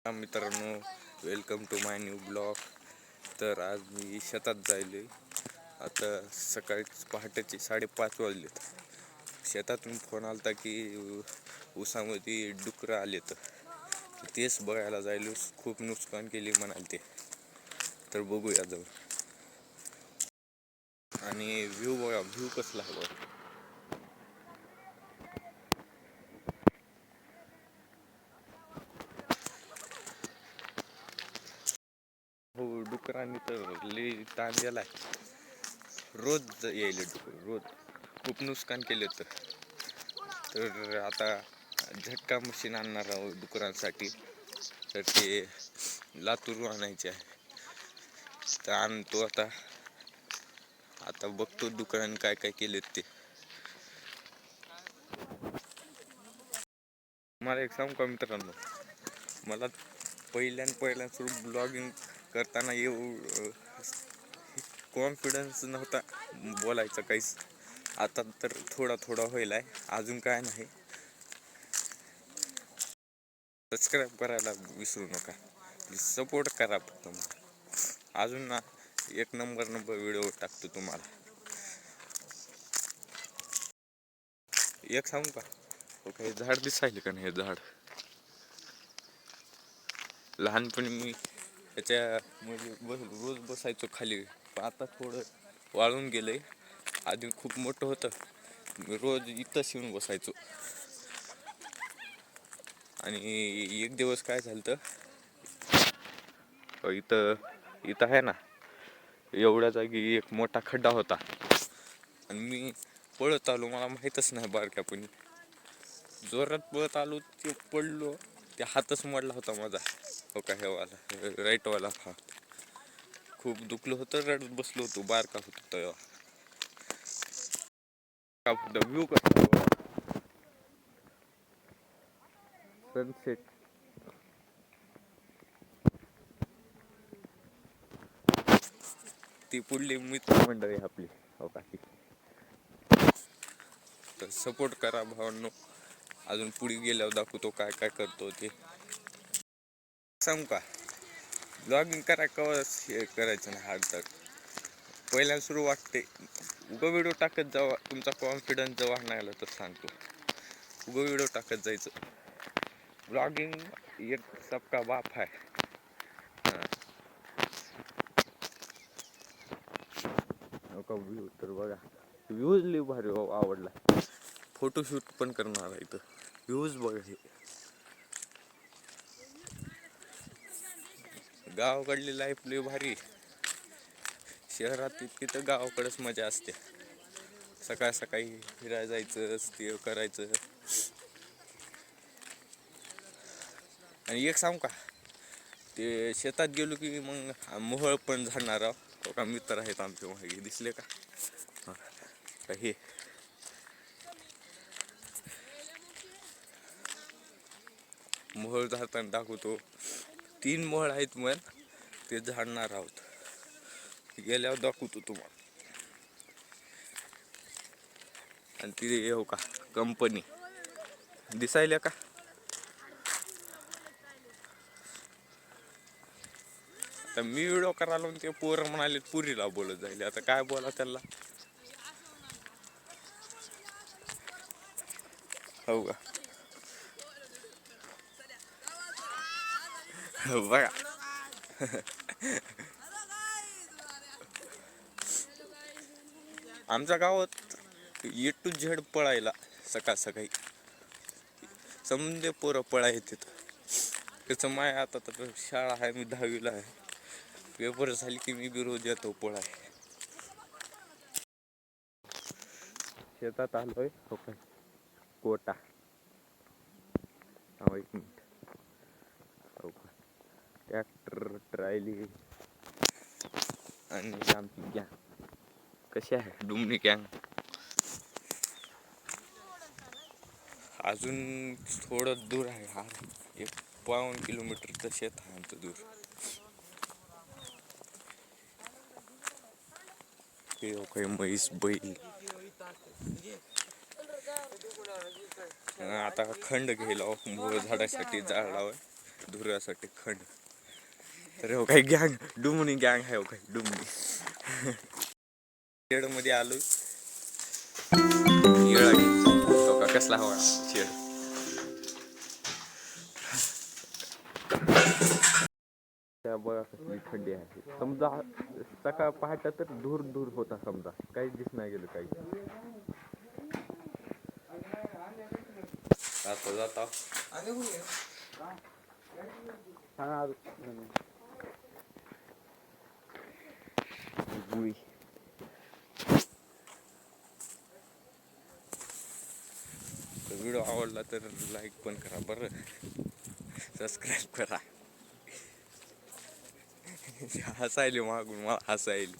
मित्रांनो, welcome to my new blog. तर आज मी शेतात जायले. आता सकाळी पहाटेचे 5:30 वाजलेत. शेतातून फोन आलता की ऊसामध्ये डुकरं आलेत. तेच बघायला जायलो. खूप नुकसान केली म्हणाल ते. तर बघूया जाऊन. आणि व्ह्यू बघा, व्ह्यू कसला हवा. हो, डुकरांनी तर लई ताण दिलाय. रोज यायले डुकर, रोज खूप नुकसान केले. तर आता झटका मशीन आणणार आहोत डुकरांसाठी. तर ते लातूर आणायचे आहे. तर आणतो आता बघतो डुकरांनी काय काय केलेत ते. मला एक सांगू का मित्रांनो, मला पहिल्या सुरू ब्लॉगिंग करताना कॉन्फिडन्स नव्हता बोलायचं काहीच. आता तर थोडा होईल आहे, अजून काय नाही. सबस्क्राईब करायला विसरू नका, सपोर्ट करा फक्त मला. अजून ना एक नंबर व्हिडिओ टाकतो तुम्हाला. एक सांगू का, हे झाड दिसायले का नाही. हे झाड लहानपणी मी त्याच्या म्हणजे रोज बसायचो खाली. आता थोडं वाळून गेलंय. आधी खूप मोठं होतं. मी रोज इथंच येऊन बसायचो. आणि एक दिवस काय झालं, इथं आहे ना, एवढ्या जागी एक मोठा खड्डा होता. आणि मी पळत आलो, मला माहीतच नाही. बारक्यापणी जोरात पळत आलो, ते पडलो. ते हातच मोडला होता माझा. हो का, हेवाला राईटवाला हात. खूप दुखलं होतं, रडत बसलो होतो. बारका होतो तेव्हा. व्ह्यू कसा सनसेट. ती पुढली मित्रमंडळी आपली. हो का, तर सपोर्ट करा भावांनो. अजून पुढे गेल्यावर दाखवतो काय काय करतो ते. सांगू का, ब्लॉगिंग करायचं नाही हार्ड. तर पहिल्याला सुरू वाटते. उगं व्हिडिओ टाकत जावा, तुमचा कॉन्फिडन्स जेव्हा नाही आला तर सांगतो. उगं व्हिडिओ टाकत जायचं. ब्लॉगिंग एक सबका बाप आहे. व्ह्यू तर बघा, व्ह्यूज लई भारी आवडला. फोटोशूट पण करणार आहे इथं. व्ह्यूज बघा. हे गावाकडली लाईफ लई भारी. शहरात इतकी तर गावाकडेच मजा असते. सकाळी फिरायला जायचं, ते करायचं. आणि एक सांगू का, ते शेतात गेलो की मग मोहळ पण झाडणार आहोत. का मित्र आहेत आमचे मागे, दिसले का. हे मोहळ झाडताना दाखवतो. 3 मोहळ आहेत, मग ते झाडणार आहोत. गेल्यावर दाखवतो तुम्हाला. आणि ती येऊ का कंपनी दिसायला का. तर मी व्हिडिओ करायला, ते पोरं म्हणाले पुरीला बोलत जाईल. आता काय बोला त्याला. हो का, बघा. आमच्या गावात A to Z पळायला सकाळी समजे पोरं पळा येतात. त्याचं माय आता तर शाळा आहे, मी 10वीला आहे. पेपर झाली की मी बी रोज येतो पळाय. शेतात आलोय. हो काय, कोटा. एक मिनिट. हो का, ट्रॅक्टर, ट्रायली आणि आमची गॅंग. कशी आहे डुमनी गँग. अजून थोडं दूर आहे. 1 किलोमीटरचं शेत आहे आमचं दूर. हे काही म्हैस, बैल. आता खंड घ्यायला मोळ झाडासाठी जाळावं धुऱ्यासाठी खंड. तर हो काही गँग डुमणी गँग आहे हो काही डुमणी. शेड मध्ये आलोय येळा घ्यायचा का कसला हवा शेड. त्या बघा कसली थंडी आहे. समजा सकाळ पहाटे तर धूर धूर होता समजा काहीच दिस नाही गेलं काही. आता जाता गुळी. व्हिडिओ आवडला तर लाईक पण करा बरं, सबस्क्राईब करा. हसायली मागून मला हसायली.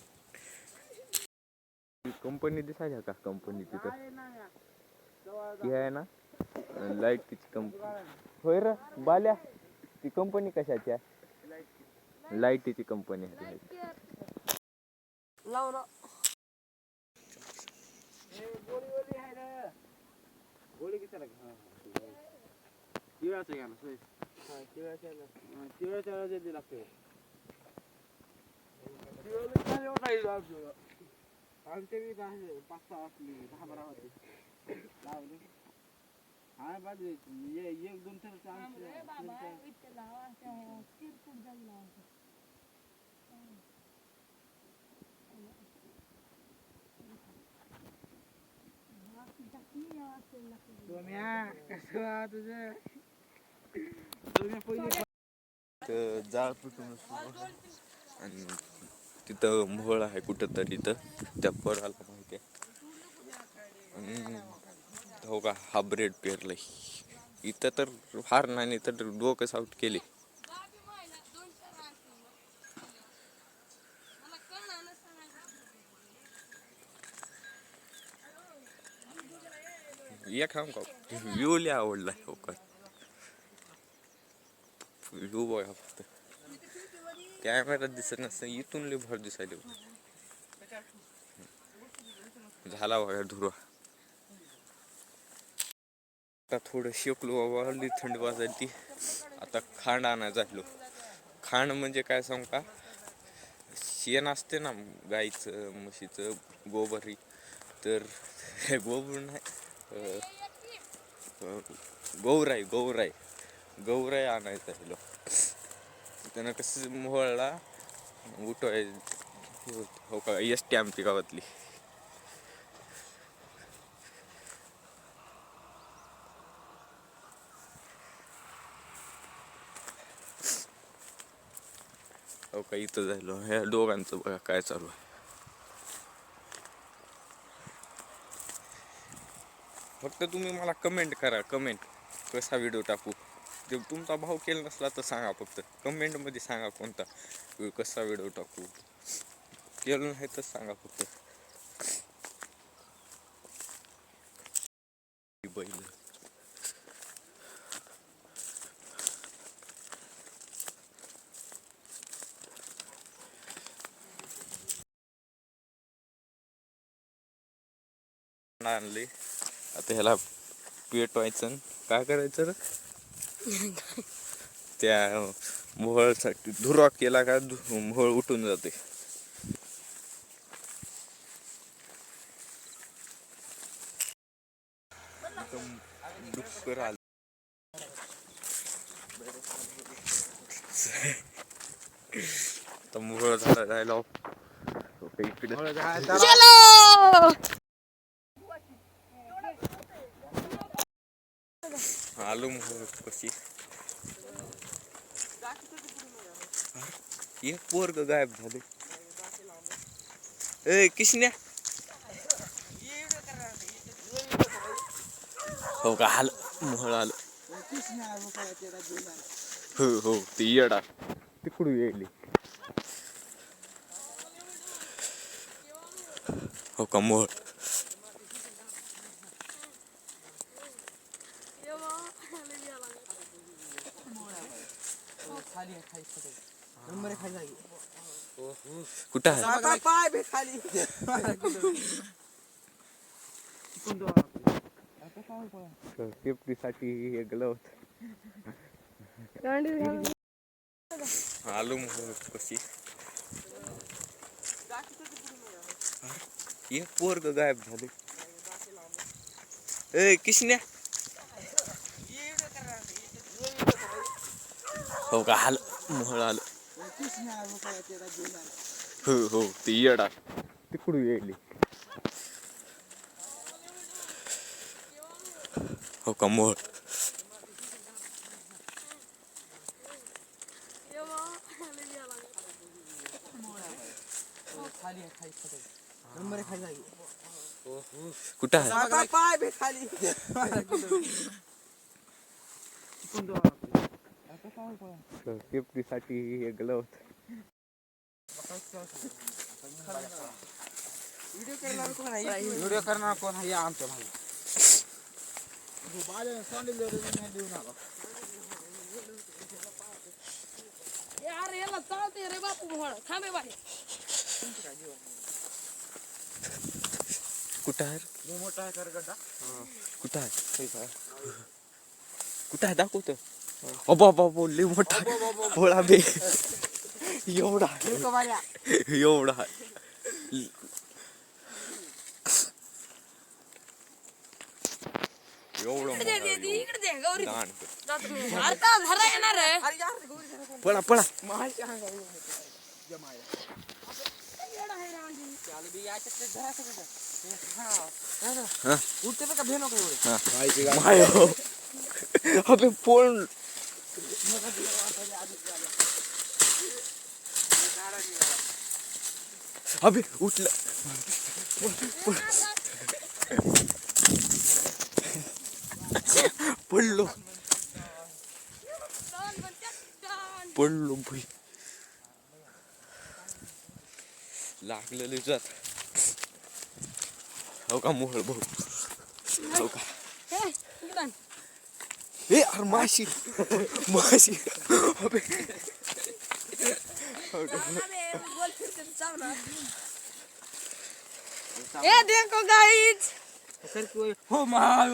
कंपनी दिसायला का कंपनी तिथं ती आहे ना लाईटीची कंपनी. होय रे बाल्या ती कंपनी कशाची आहे? लाईटीची कंपनी आहे. आमचे बी 5-6 असली 10-12 होते लावले. हा बाजू एक दोन तर जाळ पेटून आणि तिथं मोहळ आहे कुठं तरी इथं त्या पोराला माहिती आहे. हो का हा ब्रेड पेरलंय इथं तर फार नाही तर डोकं आउट केले. एक काम का व्ह्यू लय आवडला हो का. व्ह्यू बघा फक्त कॅमेरात दिसत नसतं इथून लय भर दिसायला. झाला बघा धुरा. आता थोडं शेकलो बाबा लई थंडी वाजायला ती. आता खांड आणायला झालो. खांड म्हणजे काय सांगू का, शेण असते ना गाईचं म्हशीचं गोबरी, तर गोबर नाही गौराई गौराई गौराई आणायचं राहिलो. त्यानं कसं मोहळला उठवाय हो का एसटी आमची गावातली. हो का इथं झालो ह्या दोघांचं बघा काय चालू आहे. फक्त तुम्ही मला कमेंट करा, कमेंट कसा व्हिडिओ टाकू. ते तुमचा भाव केला नसला तर सांगा, फक्त कमेंटमध्ये सांगा कोणता कसा व्हिडिओ टाकू. केलं नाही तर सांगा फक्त. बैल आणले आता ह्याला पेटवायचं. काय करायचं रे त्या मोहळसाठी धुरा केला का मोहळ उठून जाते. डुक्कर आलं तर मोहळ झाला जायला इकडे आलो मोहळ कशी. एक पोरग गायब झाले. ए किसन्या हो का आलं मोहळ आलं. हो हो ते येडा तिकडून येईल. हो का मोहळ कुठं आहे. पाय खाली सेफ्टीसाठी हे ग्लव्ह आलो मोहळ कशी एक पोरग गायब झाले. ए किशन्या हो का आलं मोहळ आलं. हो हो ते येडा तिकडून येईल. हो का मोहळ कुठं आहे सेफ्टीसाठी हे ग्लव्ह व्हिडिओ करणार कोण आहे आमच्या भाई यार याला चालते रे बापू मोहळ थांबे बाई. कुठं आहे मोठा आहे करगड्डा कुठं आहे कुठं आहे दाखवत बाबा बाबा लय मोठा पोळा बे एवढा एवढा एवढं इकडे दे गौरी दान आता धरा येणार रे. पळा पळा उठते का भेनो अबे पोळ अबे उठलं पडलो पडलो भाई लागलेली जात. हो का मोहळ भाऊ हो का ए अरे माशी माशी अबे ए देखो गाइस हो महाग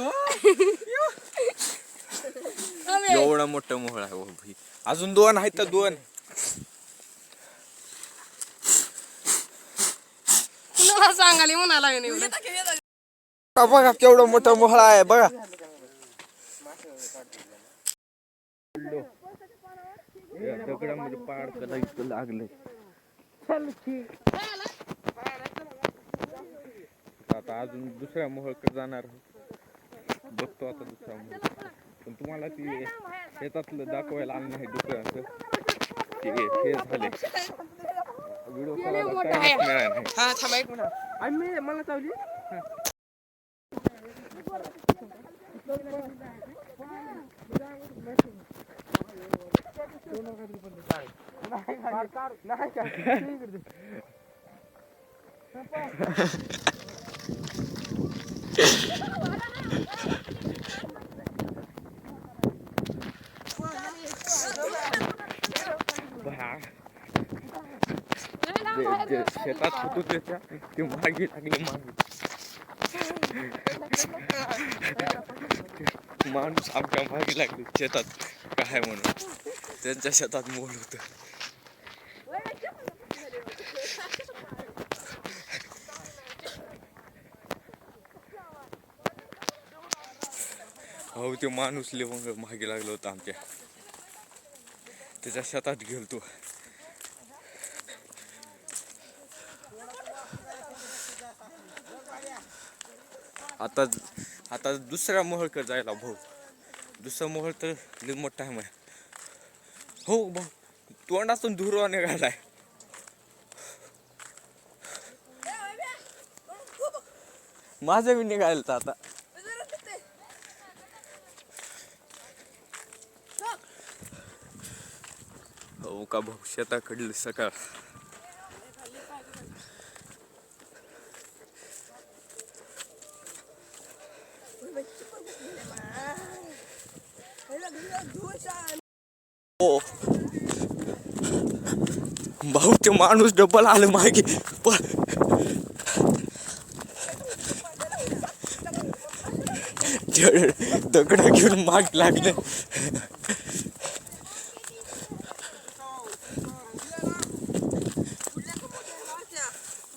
एवढा मोठा मोहळ आहे हो भाई. अजून दोन आहेत तर दोन कुणाला सांगाली म्हणाला एवढं बघा केवढा मोठा मोहळ आहे बघा. दगडामध्ये पाड कदा इथं लागले. आता अजून दुसऱ्या मोहळकडे जाणार बघतो आता दुसरा मोहळ. पण तुम्हाला ती शेतातलं दाखवायला आलं नाही डुकरांचं ते हे झाले व्हिडिओ करायला टाइमच मिळाला नाही. हा थांबा एक मिनिट आम्ही मला चावली शेतात होतो त्याच्या ते मागे लागले मागे माणूस आमच्या मागे लागले शेतात काय म्हणून त्यांच्या शेतात मोल होत. हो ते माणूस लिहून मागे लागला होता आमच्या त्याच्या शेतात गेलतो. आता आता दुसऱ्या मोहळकडे जायला भाऊ. दुसरा मोहळ तर लय मोठा आहे हो भाऊ. तोंडातून धुरवा निघालाय. माझं बी निघायला आता हो का भाऊ. शेताकडली सकाळ हो भाऊ ते माणूस डबल आलं मागे दगड घेऊन माग लागले.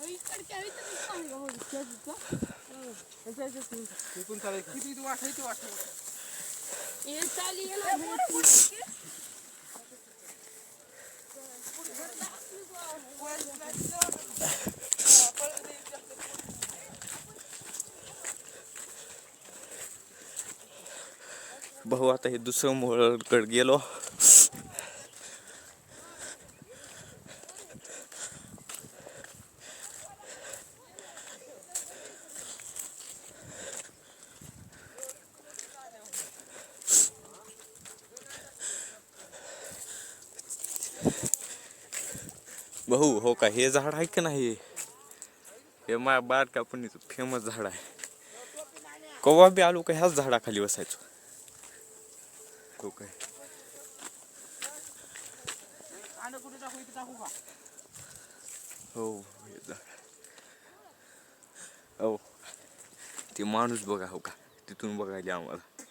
इकडच्या इथं चांगलं हो, खेळायचं. तिकडून चालायचं. किती इथं वाट आहे, इथं वाट आहे. हे चाली आहे ना, भाऊ आता हे दुसरं मोहळकडे गेलो. भाऊ हो का, हे झाड आहे का नाही, हे माझ्या बारकापणीचं फेमस झाड आहे. कवा बी आलो का ह्याच झाडाखाली बसायचो. हो काय, अंडं कुठे टाकू, इथं टाकू का? हो हे झाड. हो ते माणूस बघा, हो का तिथून बघायला आम्हाला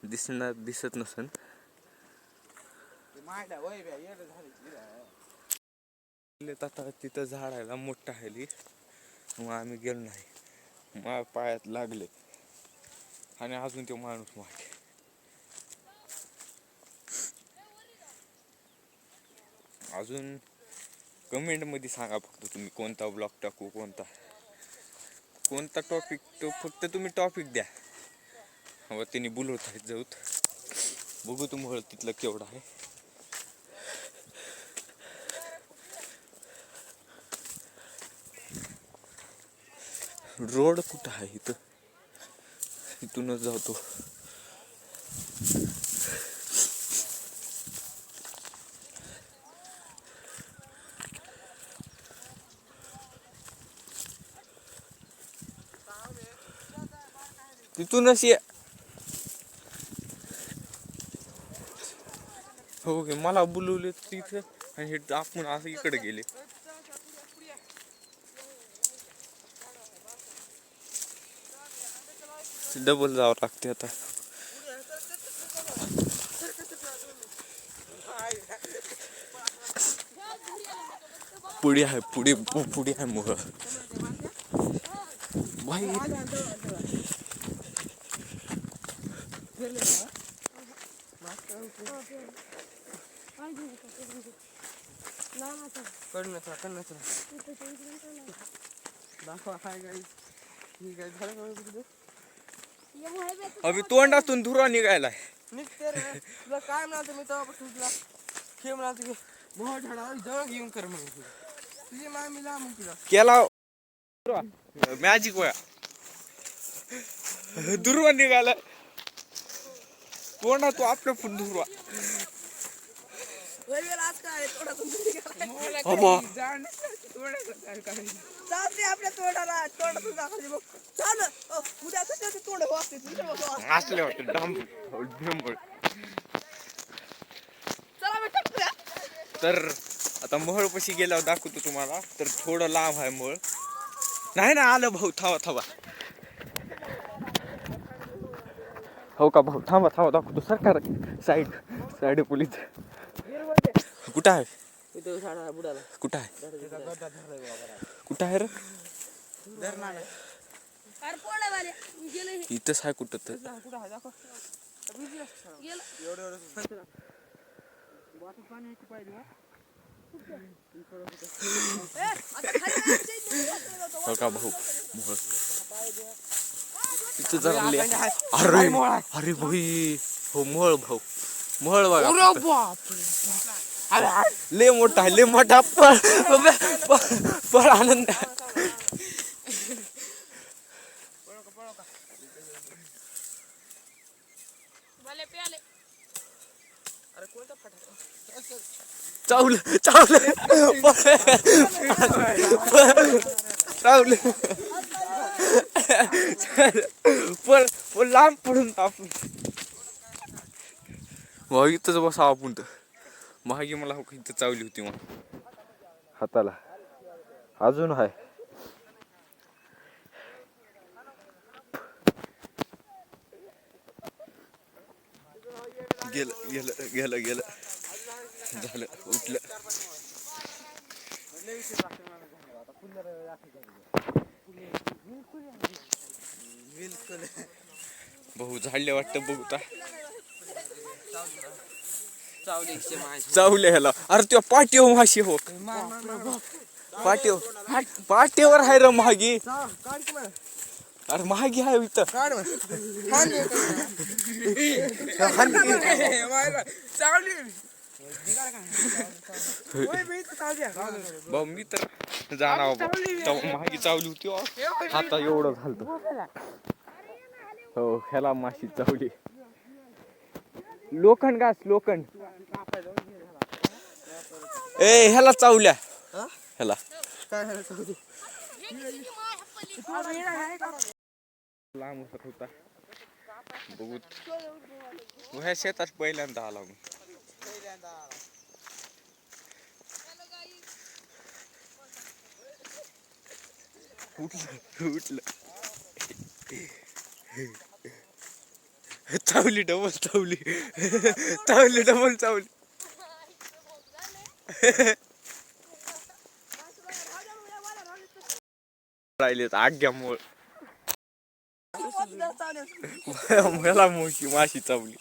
दिसत नसन. ते मांडा वय बे, येडं झालं की इथं. आता तिथं झाडायला मोठं आहे, मग आम्ही गेलो नाही. माझ्या पायात लागले आणि अजून तो माणूस मागे. अजून कमेंट मध्ये सांगा फक्त तुम्ही कोणता ब्लॉग टाकू, कोणता टॉपिक, तो फक्त तुम्ही टॉपिक द्या. हो त्यांनी बोलवत आहेत जाऊत, बघू तुम्हाला तिथलं केवढं आहे. रोड कुठं आहे इथं, इथूनच जातो. तिथूनच ये. हो गे, मला बोलवले तिथे आणि हे आपण असं इकडे गेले. डबल जावं लागते आता. पुढे आहे, पुढे आहे मोह भाई. दाखवा काय गाईस. ही गाय झालं का तिकडे? अभि तोंडातून धुरा निघायलाय. निघते रे. तुला काय म्हणाल मी तेव्हापासून तुला खेळ म्हणाल की मोह झाडावर जवळ घेऊन कर म्हणून तुझी मामी ला मग तुला केला मॅजिक वया दुर्वा निघाला. तोंडा तू आपल्या फुट दुर्वा. आपल्या तोंडाला तोंडातून दाखवली मग चाल उद्या तोंड वाचते असले वाटते डांब. तर आता महळ पशी गेल्यावर दाखवतो तुम्हाला. तर थोडं लांब आहे महळ. नाही ना आलं भाऊ, थांबा. हो का भाऊ, थांबा दाखवतो. सरकार साईड पोलीस कुठं आहे, कुठं आहे रे. इथंच आहे कुठं तर. हो का भाऊ, इथं जरा अरे भाई हो महळ भाऊ, महळ बघा. लय मोठा आहे, लय मोठा. पळ आनंद. चावलं पण लांब पडून आपण इथंच बसा आपण. तर मागे मला इथं चावली होती मग हाताला. अजून आहे गेलं गेलं गेलं गेलं झालं उठलं. भाऊ झाडले वाटतं बघू ता चावले ह्याला. अरे त्या पाठीवर माशी हो पाठीवर आहे र महागी. अरे महागी आहे इथं. भाऊ मी तर जाणार महागी चावली होती आता एवढं झालं. हो ह्याला माशी चावली. लोखंड घास लोखंड. ए ह्याला चावल्या ह्याला. लांब होता बघूत ह्या शेतात पहिल्यांदा आला मी. उठलं चावली डबल चावली डबल चावली. राहिलेत आग्यामुळे मला माशी चावली.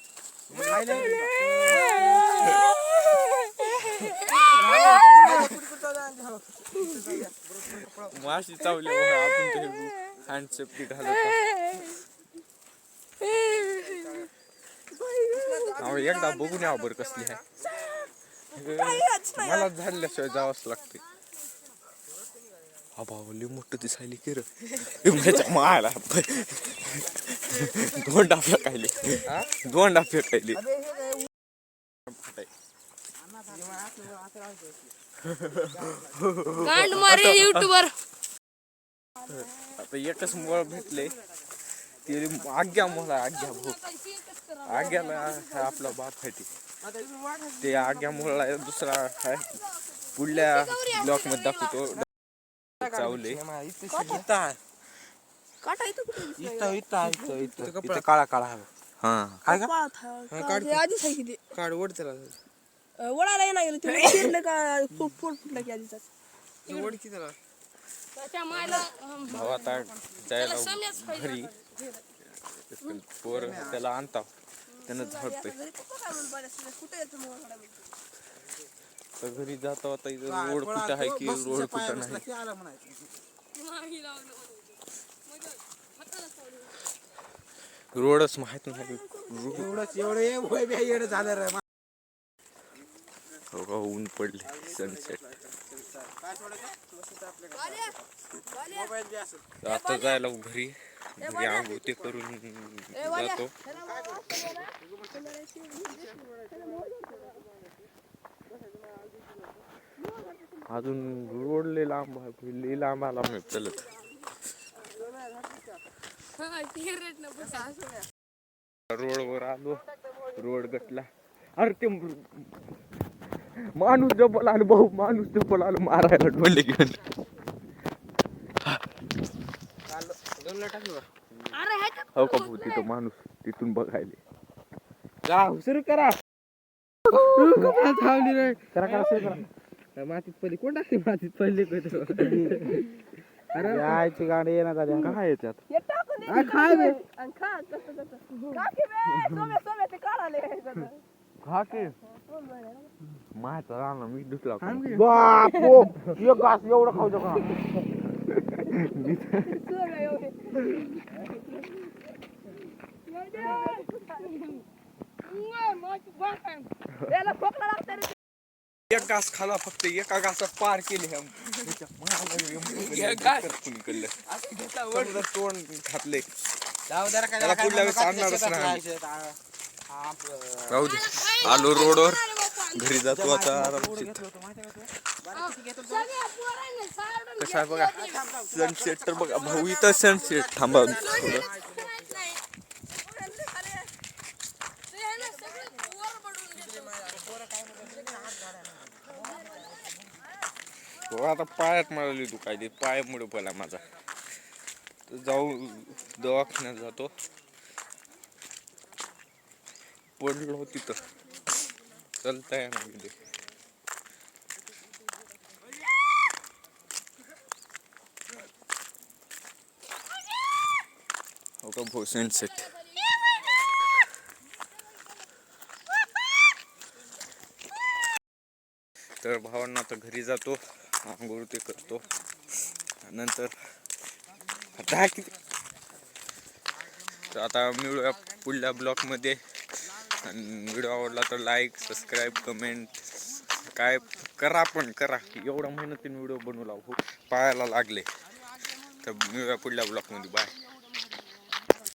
माशी चावली आपण हँड सेफ्टी घालत. एकदा बघून यावं बरं कसली आहे. मला झाडल्याशिवाय जावंच लागते. हा भाऊ लय मोठं दिसायली की र. मायला दोन डाफ्या खायले. गांड मारे युट्यूबर. आता एकच मुळ भेटले ते आज्ञा मला आज्ञा भाऊ आज्ञाला आपला बाप आहे ते आज्ञा मुळला दुसरा आहे. पुढल्या ब्लॉक मध्ये दाखवतो. चावले इथं काळा काळा आहे. काढ ओढ त्याला. वडाला येणार गेलं ते फिरलं का फुट फुटला की आधीच. ओढ की त्याला. त्याच्या मायला भाऊ आता जायला घरी पोर त्याला आणता त्यानं झाडतोय. तर घरी जातो आता इथं रोड कुठं आहे की रोड कुठं नाही. रोडच माहित नाही. ऊन पडले सनसेट. आता जायला घरी आंघोळ ते करून जातो. अजून रोड लय लांब आला मी चलत. रोडवर आलो. रोड गटला. अरे ते माणूस डबल आलो भाऊ. माणूस डबल आलो मारायला डोले घेऊन. हो का भाऊ तिथं माणूस तिथून बघायले. सुरू करा. थांबली रे. करा सुरू करा. मातीत पडली कोण टाकते मातीत पडली. अरे यायची गाडी येणार झाली. काय याच्यात खाय बे. खा की माहित राहणार मी दुसरा बाप एक घास एवढं खाऊ का. एक घास खाला फक्त. एका घासात पार केले. तोंड घातले. पुढल्या वेळेस आणणारच नाही. राहू दे. आलो रोडवर घरी जातो आता आरामशीर. कसं आहे बघा सनसेट तर बघा भाऊ इथं सनसेट. थांबा थोडं. आता पायात मारली तू काय ते पायामुळे पहिला माझा. जाऊ दवाखान्यात जातो. पडलो तिथं चलताय ना. हो का भोसण सेट. तर भावांना आता घरी जातो, आंघोळ ते करतो, नंतर तर आता मिळूया पुढल्या ब्लॉगमध्ये. आणि व्हिडिओ आवडला तर लाईक सबस्क्राईब कमेंट काय करा, पण करा. एवढा मेहनतीने व्हिडिओ बनवला हो, पाहायला लागले. तर मिळूया पुढल्या ब्लॉगमध्ये. बाय.